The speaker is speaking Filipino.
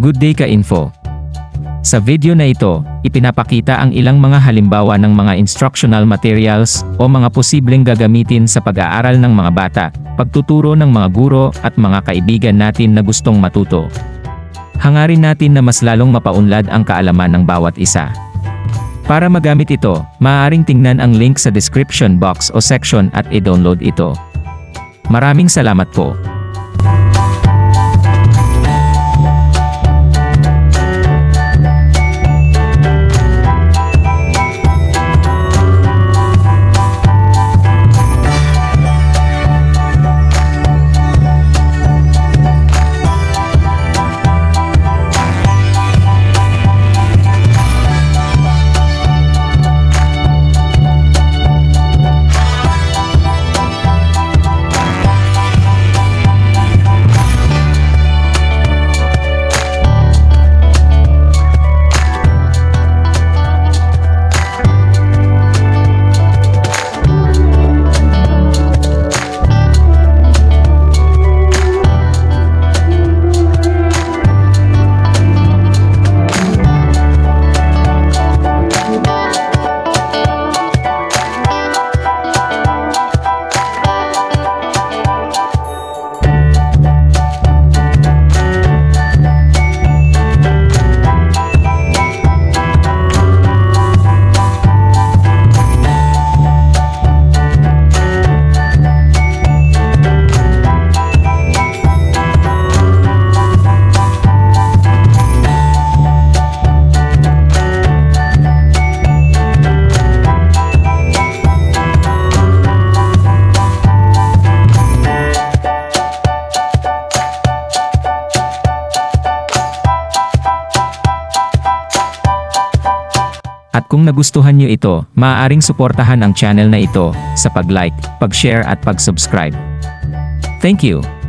Good day ka-info! Sa video na ito, ipinapakita ang ilang mga halimbawa ng mga instructional materials o mga posibleng gagamitin sa pag-aaral ng mga bata, pagtuturo ng mga guro at mga kaibigan natin na gustong matuto. Hangarin natin na mas lalong mapaunlad ang kaalaman ng bawat isa. Para magamit ito, maaaring tingnan ang link sa description box o section at i-download ito. Maraming salamat po! At kung nagustuhan niyo ito, maaaring suportahan ang channel na ito sa pag-like, pag-share at pag-subscribe. Thank you!